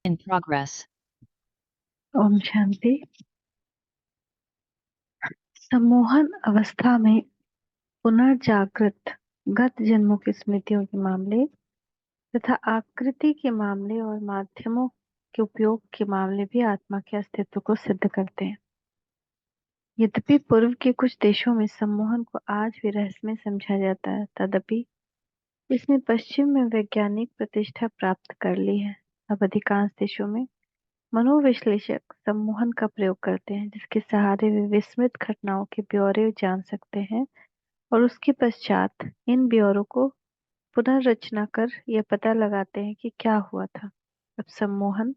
In progress. Om Shanti. सम्मोहन अवस्था में पुनर्जागृत गत जन्मों की स्मृतियों के मामले तथा आकृति के मामले और माध्यमों के उपयोग के मामले भी आत्मा के अस्तित्व को सिद्ध करते हैं। यद्यपि पूर्व के कुछ देशों में सम्मोहन को आज भी रहस्यमय समझा जाता है, तदपि इसने पश्चिम में वैज्ञानिक प्रतिष्ठा प्राप्त कर ली है। अब अधिकांश देशों में मनोविश्लेषक सम्मोहन का प्रयोग करते हैं, जिसके सहारे वे विस्मृत घटनाओं के ब्यौरे जान सकते हैं और उसके पश्चात इन ब्यौरों को पुनर्रचना कर यह पता लगाते हैं कि क्या हुआ था। अब सम्मोहन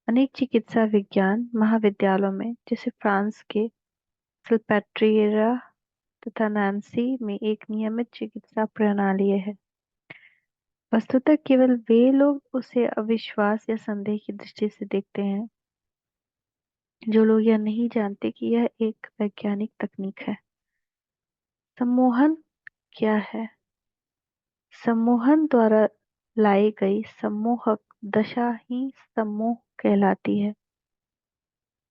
अनेक चिकित्सा विज्ञान महाविद्यालयों में, जैसे फ्रांस के सल्पेट्रिएरा तथा नैन्सी में एक नियमित चिकित्सा प्रणाली है। वस्तुतः केवल वे लोग उसे अविश्वास या संदेह की दृष्टि से देखते हैं जो लोग यह नहीं जानते कि यह एक वैज्ञानिक तकनीक है। सम्मोहन क्या है? सम्मोहन द्वारा लाई गई सम्मोहक दशा ही सम्मोह कहलाती है।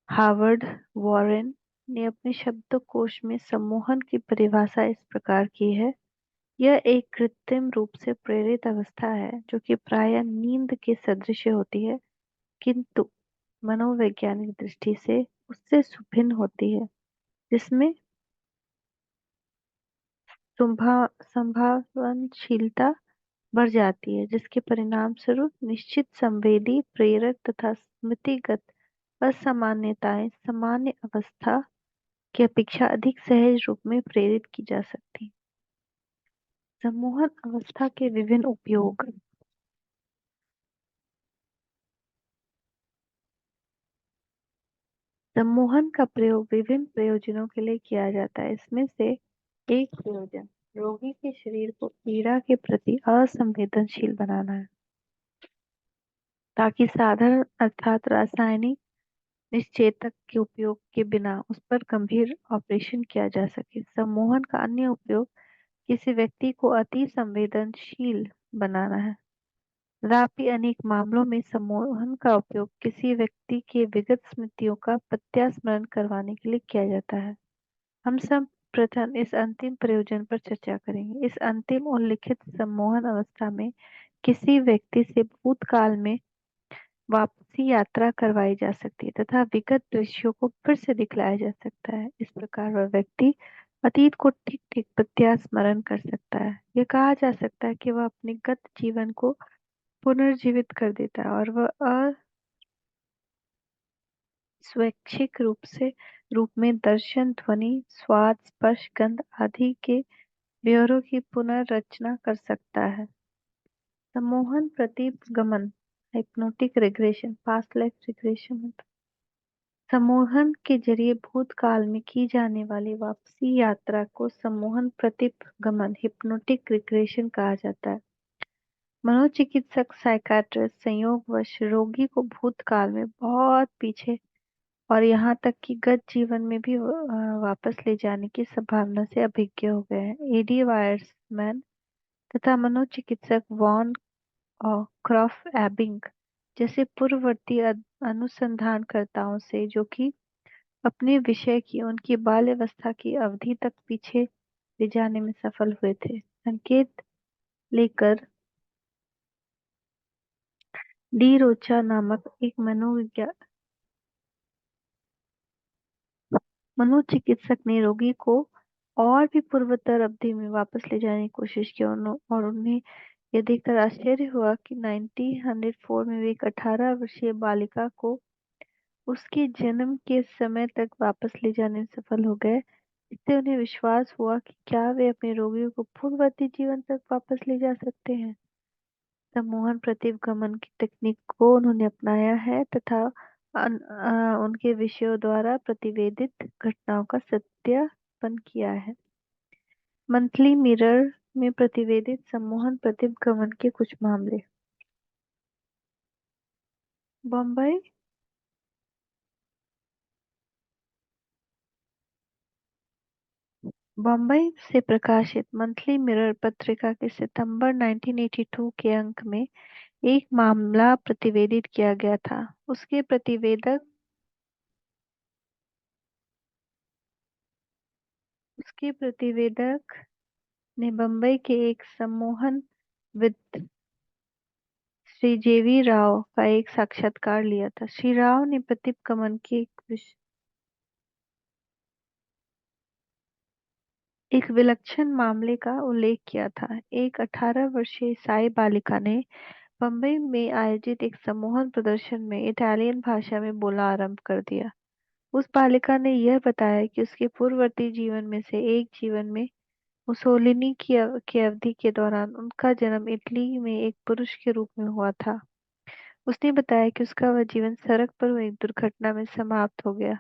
हार्वर्ड वॉरेन ने अपने शब्दकोश में सम्मोहन की परिभाषा इस प्रकार की है: यह एक कृत्रिम रूप से प्रेरित अवस्था है जो कि प्रायः नींद के सदृश होती है, किंतु मनोवैज्ञानिक दृष्टि से उससे सुभिन्न होती है, जिसमें संभावनशीलता बढ़ जाती है, जिसके परिणामस्वरूप निश्चित संवेदी, प्रेरक तथा स्मृतिगत असामान्यताएं सामान्य अवस्था की अपेक्षा अधिक सहज रूप में प्रेरित की जा सकती। सम्मोहन अवस्था के विभिन्न उपयोग। सम्मोहन का प्रयोग विभिन्न प्रयोजनों के लिए किया जाता है। इसमें से एक प्रयोजन रोगी के शरीर को पीड़ा के प्रति असंवेदनशील बनाना है, ताकि साधारण अर्थात रासायनिक निश्चेतक के उपयोग के बिना उस पर गंभीर ऑपरेशन किया जा सके। सम्मोहन का अन्य उपयोग किसी व्यक्ति को अति संवेदनशील बनाना है। तथापि अनेक मामलों में सम्मोहन का उपयोग किसी व्यक्ति के विगत स्मृतियों का प्रत्यास्मरण करवाने के लिए किया जाता है। हम सब प्रथम इस अंतिम प्रयोजन पर चर्चा करेंगे। इस अंतिम उल्लिखित सम्मोहन अवस्था में किसी व्यक्ति से भूतकाल में वापसी यात्रा करवाई जा सकती है तथा विगत दृश्यों को फिर से दिखलाया जा सकता है। इस प्रकार वह व्यक्ति अतीत को ठीक ठीक प्रत्यास्मरण कर सकता है। यह कहा जा सकता है कि वह अपने गत जीवन को पुनर्जीवित कर देता है और वह स्वैच्छिक रूप में दर्शन, ध्वनि, स्वाद, स्पर्श, गंध आदि के ब्यौरों की पुनर्रचना कर सकता है। सम्मोहन प्रतिगमन, hypnotic regression, past life regression. सम्मोहन के जरिए भूतकाल में की जाने वाली वापसी यात्रा को सम्मोहन प्रतिगमन, हिप्नोटिक रिग्रेशन कहा जाता है। मनोचिकित्सक साइकाट्रिस्ट संयोगवश रोगी को भूतकाल में बहुत पीछे और यहाँ तक कि गत जीवन में भी वापस ले जाने की संभावना से अभिज्ञ हो गए हैं। एडी वायर्समैन तथा मनोचिकित्सक वॉन क्रॉफ एबिंग जैसे पूर्ववर्ती अनुसंधानकर्ताओं से, जो कि अपने विषय की उनकी बाल्यावस्था की अवधि तक पीछे ले जाने में सफल हुए थे, संकेत लेकर डी रोचा नामक एक मनोचिकित्सक ने रोगी को और भी पूर्वोत्तर अवधि में वापस ले जाने की कोशिश की और उन्हें यह देखकर आश्चर्य हुआ कि 1904 में वे एक 18 वर्षीय बालिका को उसके जन्म के समय तक वापस ले जाने में सफल हो गए। इससे उन्हें विश्वास हुआ कि क्या वे अपने रोगियों को पूर्ववर्ती जीवन तक वापस ले जा सकते हैं। सम्मोहन प्रतिगमन की तकनीक को उन्होंने अपनाया है तथा उनके विषयों द्वारा प्रतिवेदित घटनाओं का सत्यापन किया है। मंथली मिरर में प्रतिवेदित सम्मोहन प्रतिगमन के कुछ मामले। बम्बई बम्बई से प्रकाशित मंथली मिरर पत्रिका के सितंबर 1982 के अंक में एक मामला प्रतिवेदित किया गया था। उसके प्रतिवेदक उसके प्रतिवेदक ने बंबई के एक सम्मोहन विद श्री जेवी राव का एक साक्षात्कार लिया था। श्री राव ने प्रतिपगमन के एक विलक्षण मामले का उल्लेख किया था। एक 18 वर्षीय ईसाई बालिका ने बंबई में आयोजित एक सम्मोहन प्रदर्शन में इटालियन भाषा में बोलना आरंभ कर दिया। उस बालिका ने यह बताया कि उसके पूर्ववर्ती जीवन में से एक जीवन में मुसोलिनी की अवधि के दौरान उनका जन्म इटली में एक पुरुष के रूप में हुआ था। उसने बताया कि उसका वह जीवन सड़क पर हुई एक दुर्घटना में समाप्त हो गया।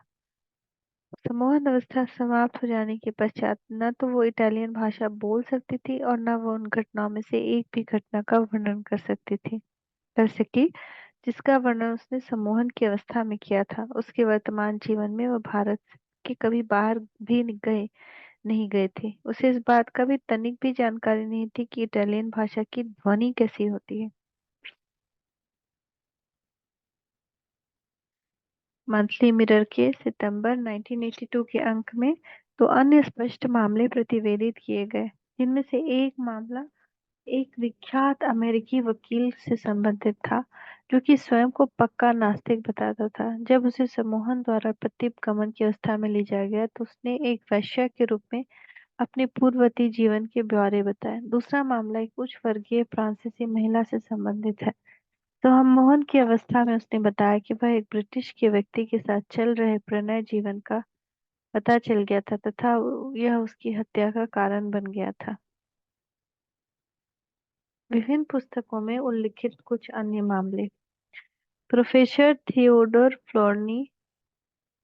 सम्मोहन अवस्था समाप्त हो जाने के पश्चात न तो वो इटालियन भाषा बोल सकती थी और न वो उन घटनाओं में से एक भी घटना का वर्णन कर सकी जिसका वर्णन उसने सम्मोहन की अवस्था में किया था। उसके वर्तमान जीवन में वह भारत के कभी बाहर भी नहीं गए थे। उसे इस बात का भी तनिक भी जानकारी नहीं थी कि इटालियन भाषा की ध्वनि कैसी होती है। मंथली मिरर के सितंबर 1982 के अंक में तो अन्य स्पष्ट मामले प्रतिवेदित किए गए, जिनमें से एक मामला एक विख्यात अमेरिकी वकील से संबंधित था जो कि स्वयं को पक्का नास्तिक बताता था। जब उसे सम्मोहन द्वारा प्रतिगमन की अवस्था में ले जाया गया तो उसने एक वेश्या के रूप में अपने पूर्ववर्ती जीवन के ब्यौरे बताए। दूसरा मामला एक उच्च वर्गीय फ्रांसीसी महिला से संबंधित है। तो हम मोहन की अवस्था में उसने बताया कि वह एक ब्रिटिश के व्यक्ति के साथ चल रहे प्रणय जीवन का पता चल गया था तथा यह उसकी हत्या का कारण बन गया था। विभिन्न पुस्तकों में उल्लिखित कुछ अन्य मामले। प्रोफेसर थियोडोर फ्लोर्नी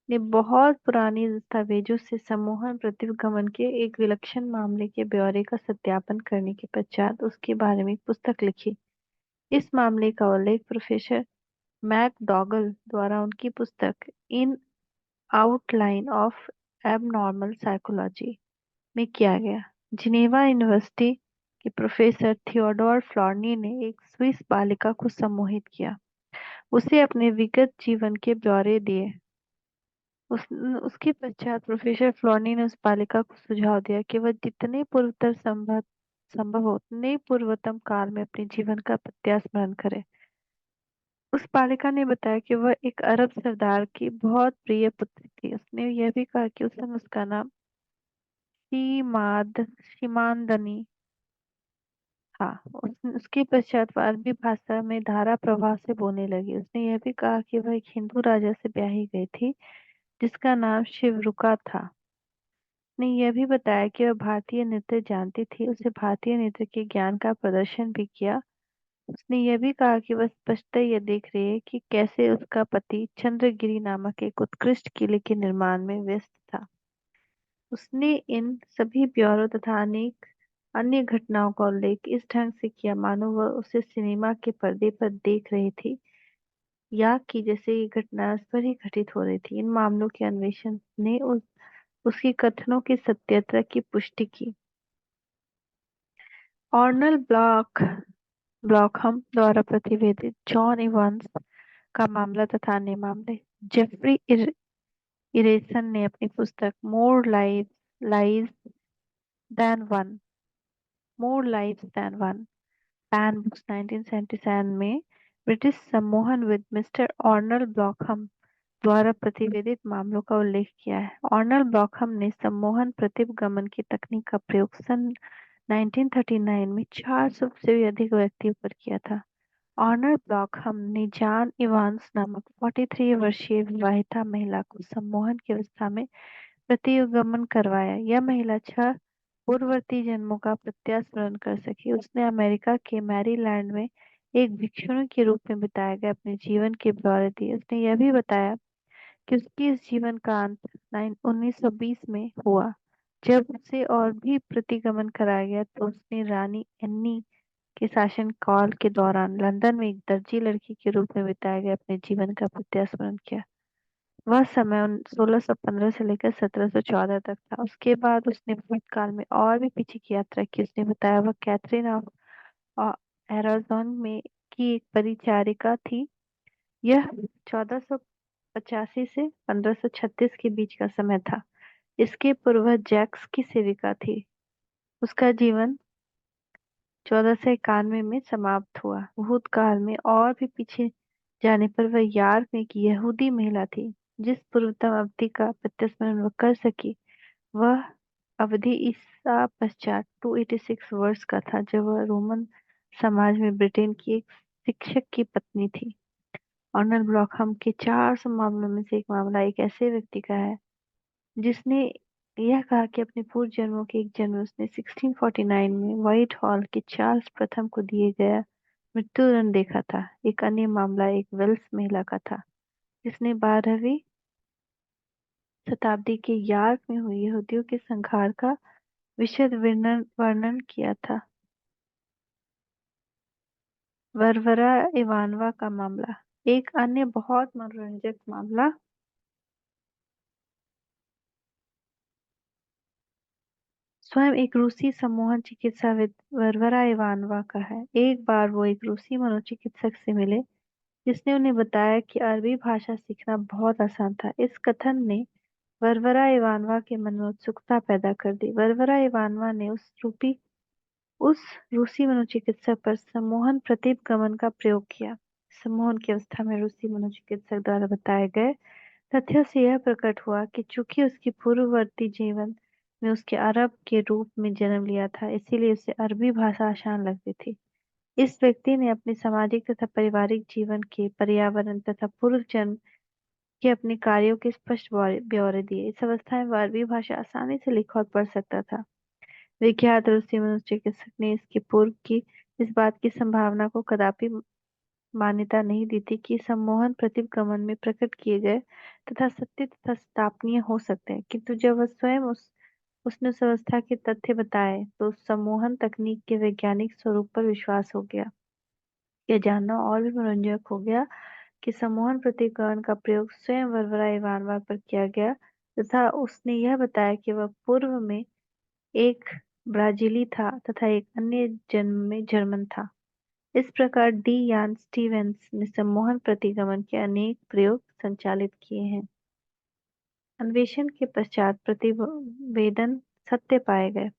ने बहुत पुरानी दस्तावेजों से सम्मोहन प्रतिगमन के एक विलक्षण मामले के ब्यौरे का सत्यापन करने के पश्चात उसके बारे में एक पुस्तक लिखी। इस मामले का उल्लेख प्रोफेसर मैकडॉगल द्वारा उनकी पुस्तक इन आउटलाइन ऑफ एबनॉर्मल साइकोलॉजी में किया गया। जिनेवा यूनिवर्सिटी के प्रोफेसर थियोडोर फ्लॉर्नी ने एक स्विस बालिका को सम्मोहित किया, उसे अपने विगत जीवन के ब्यौरे दिए। उसके पश्चात प्रोफेसर फ्लॉर्नी ने उस बालिका को सुझाव दिया कि वह जितने पूर्वतर संभव हो उतने पूर्वतम काल में अपने जीवन का प्रत्यास्मरण करे। उस बालिका ने बताया कि वह एक अरब सरदार की बहुत प्रिय पुत्री थी। उसने यह भी कहा कि उस समय उसका नाम शिमांदनी था। उसके पश्चात वह अरबी भाषा में धारा प्रवाह से बोलने लगी। उसने यह भी कहा कि वह एक हिंदू राजा से ब्याही गई थी जिसका नाम शिवरुका था। उसने यह भी बताया कि वह भारतीय नृत्य जानती थी, उसे भारतीय नृत्य के ज्ञान का प्रदर्शन भी किया। उसने यह भी कहा कि वह स्पष्टतः यह देख रही है कि कैसे उसका पति चंद्रगिरी नामक एक उत्कृष्ट किले के निर्माण में व्यस्त था। उसने इन सभी ब्यौरों तथा अनेक अन्य घटनाओं का उल्लेख इस ढंग से किया मानो वह उसे सिनेमा के पर्दे पर देख रही थी या कि जैसे ये घटना उस पर ही घटित हो रही थी। इन मामलों के अन्वेषण ने उसके कथनों की सत्यता की पुष्टि की। ऑर्नल ब्लॉकहम द्वारा प्रतिवेदित जॉन इवांस का मामला तथा अन्य मामले। जेफरी इरेसन ने अपनी पुस्तक lies than one more lives than one Pan Books 1977 में ब्रिटिश सम्मोहन विद मिस्टर ऑर्नल ब्लॉकहम द्वारा प्रतिवेदित मामलों का उल्लेख किया है। ऑर्नल ब्लॉकहम ने सम्मोहन प्रतिगमन की तकनीक का प्रयोग सन 1939 में 400 से भी अधिक व्यक्तियों पर किया था। ऑर्नर ब्लॉकहम ने जॉन इवांस नामक 43 वर्षीय विवाहिता महिला को सम्मोहन की अवस्था में प्रतिगमन करवाया। यह महिला 6 पूर्ववर्ती जन्मों का प्रत्यास्मरण कर सकी। उसने अमेरिका के मैरीलैंड में एक भिक्षुणी के रूप में बिताए गए अपने जीवन के ब्यौरे दिए। उसने यह भी बताया कि उसकी इस जीवन का अंत 1920 में हुआ। जब उसे और भी प्रतिगमन कराया गया तो उसने रानी एनी के शासनकाल के दौरान लंदन में एक दर्जी लड़की के रूप में बिताए गए अपने जीवन का प्रत्यास्मरण किया। वह समय 1615 से लेकर 1714 तक था। उसके बाद उसने भूतकाल में और भी पीछे की यात्रा की। उसने बताया वह कैथरीन ऑफ अरागॉन में की एक परिचारिका थी। यह 1485 से 1536 के बीच का समय था। इसके पूर्वज जैक्स की सेविका थी। उसका जीवन 1491 में समाप्त हुआ। भूतकाल में और भी पीछे जाने पर वह यार्क में एक यहूदी महिला थी, जिस पूर्वतम अवधि का प्रत्यास्मरण वह कर सकी। वह अवधि ईसा पश्चात 286 वर्ष का था, जब वह रोमन समाज में ब्रिटेन की एक शिक्षक की पत्नी थी। ऑर्नल ब्रॉकहम के 400 मामलों में से एक मामला एक ऐसे व्यक्ति का है जिसने यह कहा कि अपने पूर्व जन्मों के एक जन्म उसने 1649 में व्हाइट हॉल के चार्ल्स प्रथम को दिए गया मृत्युदंड देखा था। एक अन्य मामला एक वेल्स महिला का था जिसने 12वीं शताब्दी के यार्क में हुए यहूदियों के संहार का विशद वर्णन किया था। वरवरा इवानवा का मामला एक अन्य बहुत मनोरंजक मामला स्वयं एक रूसी सम्मोहन चिकित्साविद वरवरा इवानवा का है। एक बार वो एक रूसी मनोचिकित्सक से मिले जिसने उन्हें बताया कि अरबी भाषा सीखना बहुत आसान था। इस कथन ने वरवरा इवानवा के मन में उत्सुकता पैदा कर दी। वरवरा इवानवा ने उस रूसी मनोचिकित्सक पर सम्मोहन प्रतिगमन का प्रयोग किया। सम्मोहन की अवस्था में रूसी मनोचिकित्सक द्वारा बताए गए तथ्यों से यह प्रकट हुआ कि चूंकि उसकी पूर्ववर्ती जीवन में उसके अरब के रूप में जन्म लिया था, इसीलिए उसे अरबी भाषा आसान लगती थी। इस व्यक्ति ने अपने सामाजिक तथा पारिवारिक जीवन के पर्यावरण तथा पूर्व जन्म के अपने कार्यों के स्पष्ट ब्यौरे दिए। इस अवस्था में वह अरबी भाषा आसानी से लिख और पढ़ सकता था। विख्यात रूसी मनोचिकित्सक ने इसके पूर्व की इस बात की संभावना को कदापि मान्यता नहीं दी थी कि सम्मोहन प्रतिगमन में प्रकट किए गए तथा सत्य तथा स्थापनीय हो सकते हैं, किंतु जब वह स्वयं उसने उस अवस्था के तथ्य बताए तो सम्मोहन तकनीक के वैज्ञानिक स्वरूप पर विश्वास हो गया। यह जानना और भी मनोरंजक हो गया कि सम्मोहन प्रतिगमन का प्रयोग स्वयं वरवरा इवानवा पर किया गया तथा उसने यह बताया कि वह पूर्व में एक ब्राजीली था तथा एक अन्य जन्म में जर्मन था। इस प्रकार डी यान स्टीवेंस ने सम्मोहन प्रतिगमन के अनेक प्रयोग संचालित किए हैं। अन्वेषण के पश्चात प्रतिवेदन सत्य पाए गए।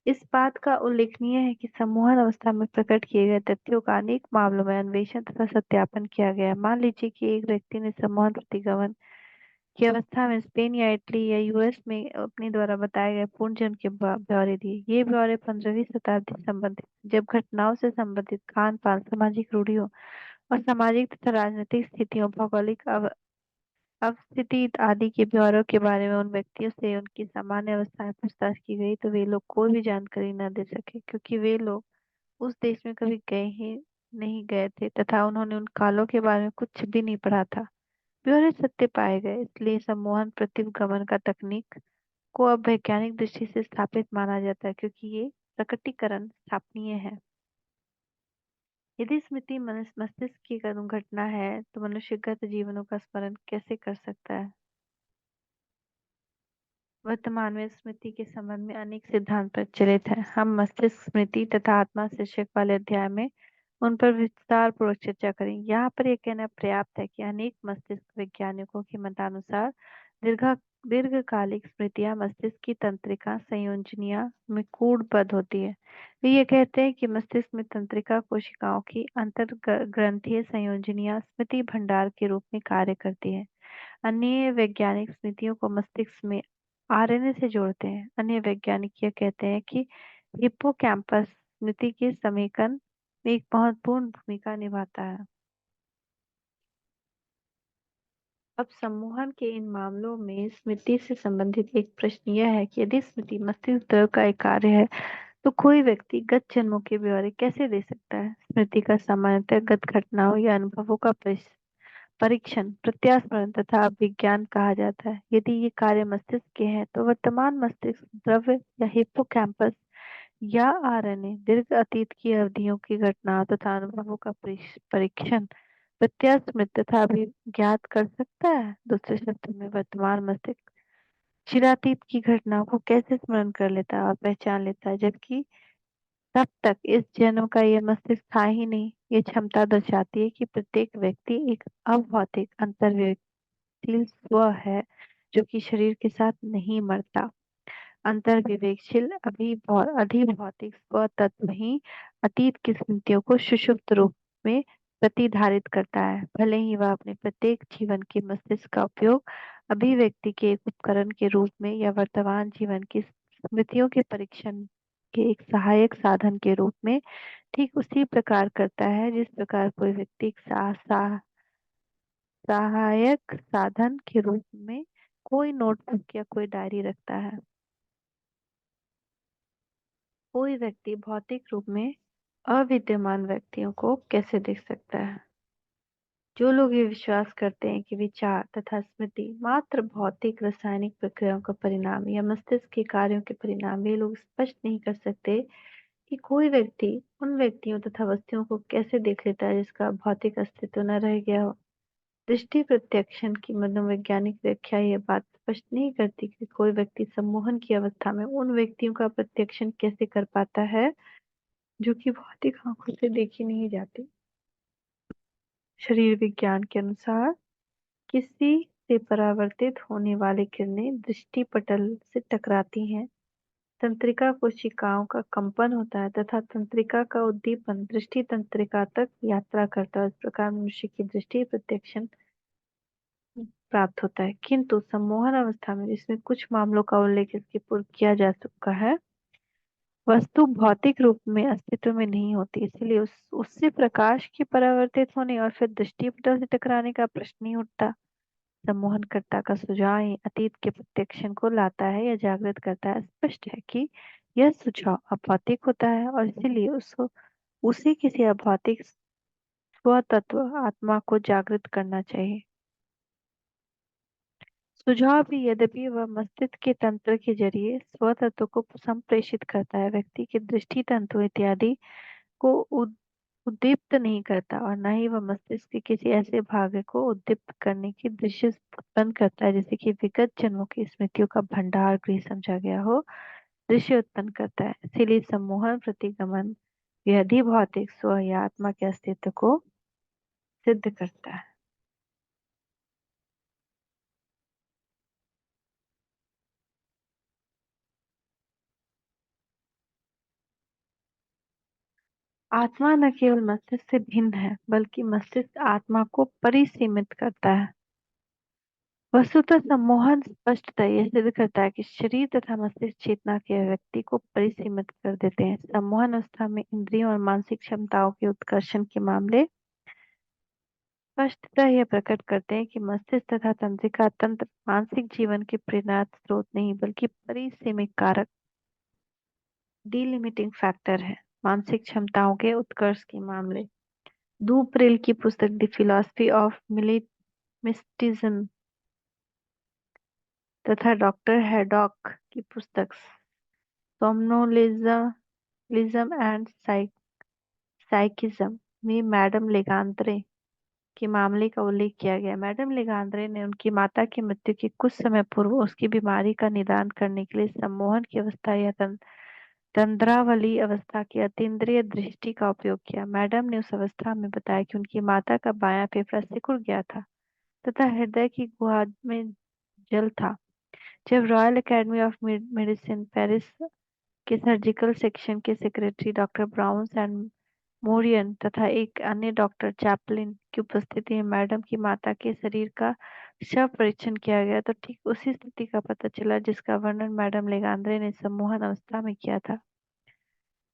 इस बात का उल्लेखनीय है कि सम्मोहन अवस्था में प्रकट किए गए तथ्यों का अनेक मामलों में अन्वेषण तथा सत्यापन किया गया है। मान लीजिए कि एक व्यक्ति ने सम्मोहन प्रतिगमन की अवस्था में स्पेन या इटली या यूएस में अपने द्वारा बताए गए पूर्ण जन्म के ब्यौरे दिए। ये ब्यौरे 15वीं शताब्दी से संबंधित, जब घटनाओं से संबंधित खान पान, सामाजिक रूढ़ियों और सामाजिक तथा राजनीतिक स्थितियों, भौगोलिक अवस्थिति आदि के ब्यौरों के बारे में उन व्यक्तियों से उनकी सामान्य अवस्थाएं पूछताछ की गई, तो वे लोग कोई भी जानकारी न दे सके, क्योंकि वे लोग उस देश में कभी गए ही नहीं गए थे तथा उन्होंने उन कालों के बारे में कुछ भी नहीं पढ़ा था। ब्यौरे सत्य पाए गए, इसलिए सम्मोहन प्रतिगमन का तकनीक को अब वैज्ञानिक दृष्टि से स्थापित माना जाता है, क्योंकि ये प्रकटीकरण स्थापनीय है। यदि स्मृति मस्तिष्क की घटना है तो मनुष्य गत जीवनों का स्मरण कैसे कर सकता है? वर्तमान में स्मृति के संबंध में अनेक सिद्धांत प्रचलित हैं। हम मस्तिष्क, स्मृति तथा आत्मा शीर्षक वाले अध्याय में उन पर विस्तार पूर्वक चर्चा करेंगे। यहाँ पर यह कहना पर्याप्त है कि अनेक मस्तिष्क वैज्ञानिकों के मतानुसार दीर्घकालिक स्मृतियां मस्तिष्क की तंत्रिका संयोजनियां में कूटबद्ध होती है। वे ये कहते हैं कि मस्तिष्क में तंत्रिका कोशिकाओं की अंतर्ग्रंथीय संयोजनियां स्मृति भंडार के रूप में कार्य करती है। अन्य वैज्ञानिक स्मृतियों को मस्तिष्क में आरएनए से जोड़ते हैं। अन्य वैज्ञानिक यह कहते हैं कि हिप्पोकैम्पस स्मृति के समेकन में एक महत्वपूर्ण भूमिका निभाता है। अब सम्मोहन के इन मामलों में स्मृति से संबंधित एक प्रश्न यह है कि यदि स्मृति मस्तिष्क द्रव का एक कार्य है, तो कोई व्यक्ति गत जन्मों के ब्यौरे कैसे दे सकता है? स्मृति का सामान्यतः गत घटनाओं या अनुभवों का परीक्षण, प्रत्यास्मरण तथा अभिज्ञान कहा जाता है। यदि ये कार्य मस्तिष्क के हैं, तो वर्तमान मस्तिष्क द्रव्य या हिप्पोकैम्पस या आरएनए दीर्घ अतीत की अवधियों की घटनाओं तथा अनुभवों का परीक्षण, प्रत्यास्मृत तथा अभिज्ञात कर सकता है। दूसरे शब्दों में वर्तमान मस्तिष्क चिरातीत की घटनाओं को कैसे स्मरण कर लेता है और पहचान लेता है, जबकि तब तक इस जन्म का यह मस्तिष्क था ही नहीं। ये क्षमता दर्शाती है कि प्रत्येक व्यक्ति एक अभौतिक अंतर्व्यक्तिशील स्व है जो कि शरीर के साथ नहीं मरता। अंतर्विवेकशील अधिभौतिक स्व तत्व ही अतीत की स्मृतियों को सुषुप्त रूप में प्रतिधारित करता है, भले ही वह अपने प्रत्येक जीवन के मस्तिष्क का उपयोग अभिव्यक्ति के एक उपकरण के रूप में या वर्तमान जीवन की स्मृतियों के परीक्षण के एक सहायक साधन के रूप में ठीक उसी प्रकार करता है जिस प्रकार कोई व्यक्ति एक सहायक साधन के रूप में कोई नोटबुक या कोई डायरी रखता है। कोई व्यक्ति भौतिक रूप में अविद्यमान व्यक्तियों को कैसे देख सकता है? जो लोग ये विश्वास करते हैं कि विचार तथा स्मृति मात्र भौतिक रासायनिक प्रक्रियाओं का परिणाम या मस्तिष्क के कार्यों के परिणाम, वे लोग स्पष्ट नहीं कर सकते कि कोई व्यक्ति उन व्यक्तियों तथा वस्तुओं को कैसे देख लेता है जिसका भौतिक अस्तित्व न रह गया हो। दृष्टि प्रत्यक्षण की मनोवैज्ञानिक व्याख्या यह बात स्पष्ट नहीं करती कि कोई व्यक्ति सम्मोहन की अवस्था में उन व्यक्तियों का प्रत्यक्षण कैसे कर पाता है जो कि भौतिक आंखों से देखी नहीं जाती। शरीर विज्ञान के अनुसार किसी से परावर्तित होने वाली किरणें दृष्टि पटल से टकराती हैं, तंत्रिका कोशिकाओं का कंपन होता है तथा तंत्रिका का उद्दीपन दृष्टि तंत्रिका तक यात्रा करता है। इस प्रकार मनुष्य की दृष्टि प्रत्यक्षण प्राप्त होता है। किंतु सम्मोहन अवस्था में, जिसमें कुछ मामलों का उल्लेख इसके पूर्व किया जा चुका है, वस्तु भौतिक रूप में अस्तित्व में नहीं होती, इसलिए उससे प्रकाश के परावर्तित होने और फिर दृष्टि पटल से टकराने का प्रश्न नहीं उठता। सम्मोहनकर्ता का सुझाव ही अतीत के प्रत्यक्षण को लाता है या जागृत करता है। स्पष्ट है कि यह सुझाव अभौतिक होता है और इसीलिए उसको उसी किसी अभौतिक स्वतत्व आत्मा को जागृत करना चाहिए। सुझाव भी, यद्यपि वह मस्तिष्क के तंत्र के जरिए स्वतत्व को संप्रेषित करता है, व्यक्ति के दृष्टि तंतु इत्यादि को उद्दीप्त नहीं करता और न ही वह मस्तिष्क के किसी ऐसे भाग को उद्दीप्त करने की दृश्य उत्पन्न करता है जिसे कि विगत जन्मों की स्मृतियों का भंडार गृह समझा गया हो, दृश्य उत्पन्न करता है। इसीलिए सम्मोहन प्रतिगमन यह अधिभौतिक स्व या आत्मा के अस्तित्व को सिद्ध करता है। आत्मा न केवल मस्तिष्क से भिन्न है, बल्कि मस्तिष्क आत्मा को परिसीमित करता है। वस्तुतः सम्मोहन स्पष्टतः यह सिद्ध करता है कि शरीर तथा मस्तिष्क चेतना के व्यक्ति को परिसीमित कर देते हैं। सम्मोहन अवस्था में इंद्रियों और मानसिक क्षमताओं के उत्कर्षण के मामले स्पष्टतः यह प्रकट करते हैं कि मस्तिष्क तथा तंत्रिका तंत्र मानसिक जीवन के प्रेरणा स्रोत नहीं, बल्कि परिसीमित कारक डिलिमिटिंग फैक्टर है। मानसिक क्षमताओं के उत्कर्ष के मामले, दू प्रिल की पुस्तक द फिलॉसफी ऑफ मिस्टिज्म तथा डॉक्टर हैडॉक की पुस्तक सोमनोलिज्म एंड साइकिज्म में मैडम लेगांद्रे के मामले का उल्लेख किया गया। मैडम लेगांद्रे ने उनकी माता की मृत्यु के कुछ समय पूर्व उसकी बीमारी का निदान करने के लिए सम्मोहन की अवस्था या तंद्रावली अवस्था की अतीन्द्रिय दृष्टि का उपयोग किया। मैडम ने उस अवस्था में बताया कि उनकी माता का बायां फेफड़ा सिकुड़ गया था तथा हृदय की गुहा में जल था। जब Royal Academy of Medicine Paris के सर्जिकल सेक्शन के सेक्रेटरी डॉक्टर ब्राउन्स एंड मोरियन तथा एक अन्य डॉक्टर चैपलिन की उपस्थिति में मैडम की माता के शरीर का शव परीक्षण किया गया तो ठीक उसी स्थिति का पता चला जिसका वर्णन मैडम लेगांद्रे ने सम्मोहन अवस्था में किया था।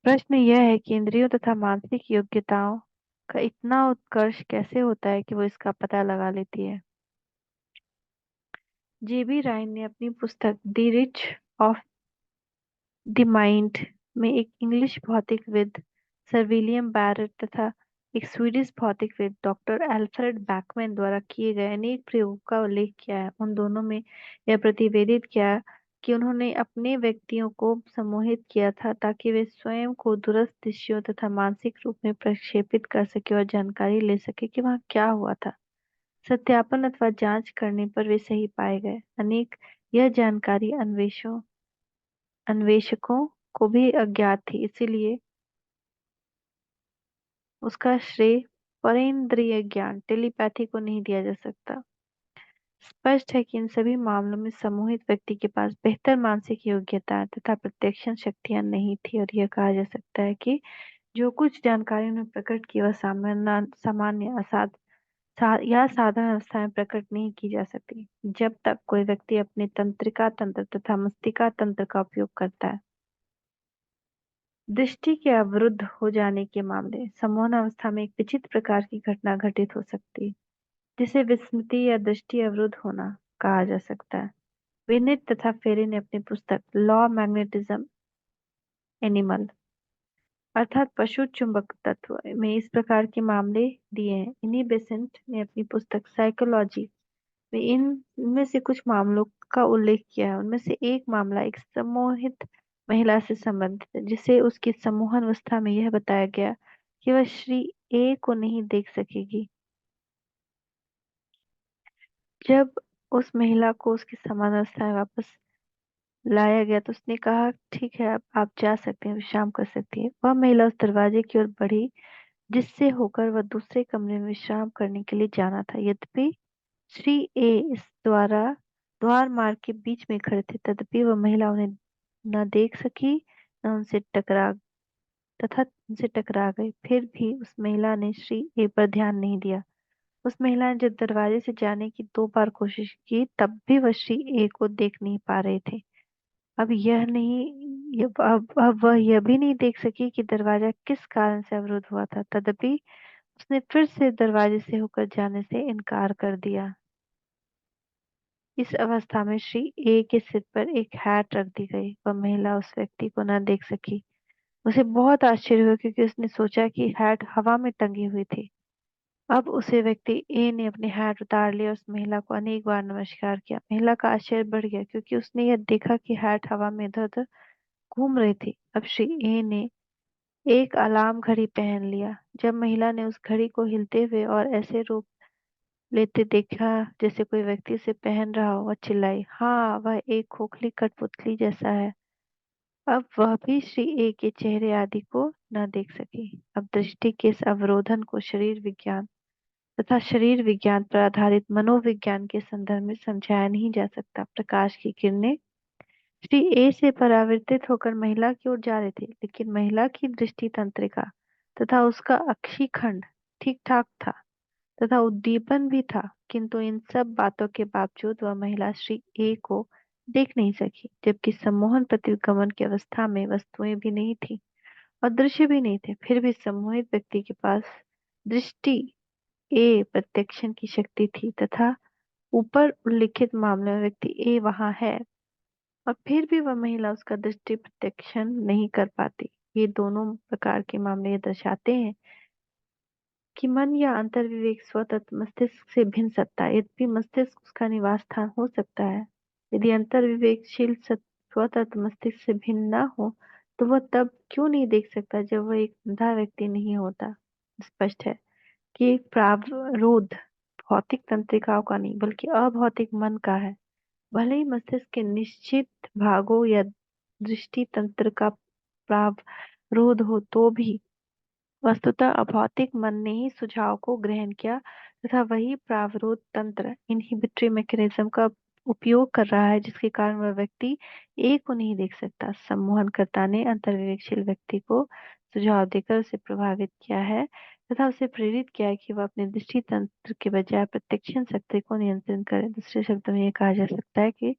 प्रश्न यह है कि इंद्रियों तथा मानसिक योग्यताओं का इतना उत्कर्ष कैसे होता है कि वो इसका पता लगा लेती है। जेबी रायन ने अपनी पुस्तक the rich of the mind में एक इंग्लिश भौतिकविद सर विलियम बैरेट तथा एक स्वीडिश भौतिकविद डॉक्टर एल्फ्रेड बैकमैन द्वारा किए गए अनेक प्रयोगों का उल्लेख किया है। उन दोनों में यह प्रतिवेदित किया कि उन्होंने अपने व्यक्तियों को सम्मोहित किया था ताकि वे स्वयं को दूरस्थ दृश्यों तथा मानसिक रूप में प्रक्षेपित कर सके और जानकारी ले सके कि वहाँ क्या हुआ था। सत्यापन अथवा जांच करने पर वे सही पाए गए। अनेक यह जानकारी अन्वेषकों को भी अज्ञात थी, इसलिए उसका श्रेय परेंद्रिय ज्ञान टेलीपैथी को नहीं दिया जा सकता। स्पष्ट है कि इन सभी मामलों में सम्मोहित व्यक्ति के पास बेहतर मानसिक योग्यता तथा प्रत्यक्षण शक्तियां नहीं थी, और यह कहा जा सकता है कि जो कुछ जानकारी उन्हें प्रकट की वह सामान्य या साधारण अवस्था में प्रकट नहीं की जा सकती, जब तक कोई व्यक्ति अपने तंत्रिका तंत्र तथा मस्तिष्का तंत्र का उपयोग करता है। दृष्टि के अवरुद्ध हो जाने के मामले सम्मोहन अवस्था में एक विचित्र प्रकार की घटना घटित हो सकती है, जिसे विस्मृति या दृष्टि अवरुद्ध होना कहा जा सकता है। विनित तथा फेरी ने अपनी पुस्तक लॉ मैग्नेटिज्म एनिमल अर्थात पशु चुंबक तत्व में इस प्रकार के मामले दिए हैं। इन्हीं बेसेंट ने अपनी पुस्तक साइकोलॉजी में इनमें से कुछ मामलों का उल्लेख किया है। उनमें से एक मामला एक सम्मोहित महिला से संबंधित है, जिसे उसकी सम्मोहन अवस्था में यह बताया गया कि वह श्री ए को नहीं देख सकेगी। जब उस महिला को उसकी समान अवस्था में वापस लाया गया तो उसने कहा, ठीक है, अब आप जा सकते हैं, विश्राम कर सकती है। वह महिला उस दरवाजे की ओर बढ़ी जिससे होकर वह दूसरे कमरे में विश्राम करने के लिए जाना था। यद्यपि श्री ए इस द्वार मार्ग के बीच में खड़े थे, तथापि वह महिला उन्हें न देख सकी, न उनसे टकरा गई। फिर भी उस महिला ने श्री ए पर ध्यान नहीं दिया। उस महिला ने जब दरवाजे से जाने की 2 बार कोशिश की, तब भी वह श्री ए को देख नहीं पा रहे थे। अब वह यह भी नहीं देख सकी कि दरवाजा किस कारण से अवरुद्ध हुआ था। तदपि उसने फिर से दरवाजे से होकर जाने से इनकार कर दिया। इस अवस्था में श्री ए के सिर पर एक हैट रख दी गई। वह महिला उस व्यक्ति को न देख सकी। उसे बहुत आश्चर्य हुआ, क्योंकि उसने सोचा कि हैट हवा में टंगी हुई थी। अब उसे व्यक्ति ए ने अपनी हैट उतार ली और उस महिला को अनेक बार नमस्कार किया। महिला का आश्चर्य बढ़ गया, क्योंकि उसने यह देखा कि हैट हवा में इधर उधर घूम रही थी। अब श्री ए ने एक अलार्म घड़ी पहन लिया। जब महिला ने उस घड़ी को हिलते हुए और ऐसे रूप लेते देखा जैसे कोई व्यक्ति उसे पहन रहा हो, वह चिल्लाई, हाँ, वह एक खोखली कठपुतली जैसा है। अब वह भी श्री ए के चेहरे आदि को न देख सकी। अब दृष्टि के इस अवरोधन को शरीर विज्ञान तथा शरीर विज्ञान पर आधारित मनोविज्ञान के संदर्भ में समझाया नहीं जा सकता। प्रकाश की किरणें श्री ए से परावर्तित होकर महिला की ओर जा रहे थे, लेकिन महिला की दृष्टि तंत्रिका तथा उसका अक्षीखंड ठीक ठाक था तथा उद्दीपन भी था, किंतु इन सब बातों के बावजूद वह महिला श्री ए को देख नहीं सकी, जबकि सम्मोहन प्रतिगमन की अवस्था में वस्तुएं भी नहीं थी और दृश्य भी नहीं थे। फिर भी सम्मोहित व्यक्ति के पास दृष्टि ए प्रत्यक्षण की शक्ति थी तथा ऊपर उल्लिखित मामले में व्यक्ति ए वहां है, और फिर भी वह महिला उसका दृष्टि प्रत्यक्षण नहीं कर पाती। ये दोनों प्रकार के मामले ये दर्शाते हैं कि मन या अंतर्विवेक स्वतंत्र मस्तिष्क से भिन्न सत्ता है, यद्यपि मस्तिष्क उसका निवास स्थान हो सकता है। यदि अंतर्विवेकशील स्वतंत्र मस्तिष्क से भिन्न न हो, तो वह तब क्यों नहीं देख सकता जब वह एक अंधा व्यक्ति नहीं होता। स्पष्ट है कि एक प्रावरोध भौतिक तंत्रिकाओं का नहीं, बल्कि अभौतिक मन का है। भले ही मस्तिष्क के निश्चित भागों या दृष्टि तंत्र का प्रावरोध हो, तो भी वस्तुतः अभौतिक मन ने ही सुझाव को ग्रहण किया तथा वही प्रावरोध तंत्र इनहिबिटरी मैकेनिज्म का उपयोग कर रहा है, जिसके कारण वह व्यक्ति एक को नहीं देख सकता। सम्मोहनकर्ता ने अंतर्विवेकशील व्यक्ति को सुझाव देकर उसे प्रभावित किया है तथा उसे प्रेरित किया है कि वह अपने दृष्टि तंत्र के बजाय प्रत्यक्षण शक्ति को नियंत्रित करे। दूसरे शब्दों में यह कहा जा सकता है कि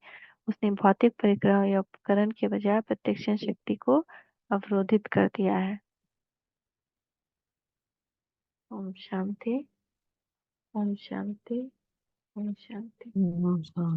उसने भौतिक परिग्रह या उपकरण के बजाय प्रत्यक्षण शक्ति को अवरोधित कर दिया है। ओम शांति। ओम शांति। ओम शांति। नमस्कार।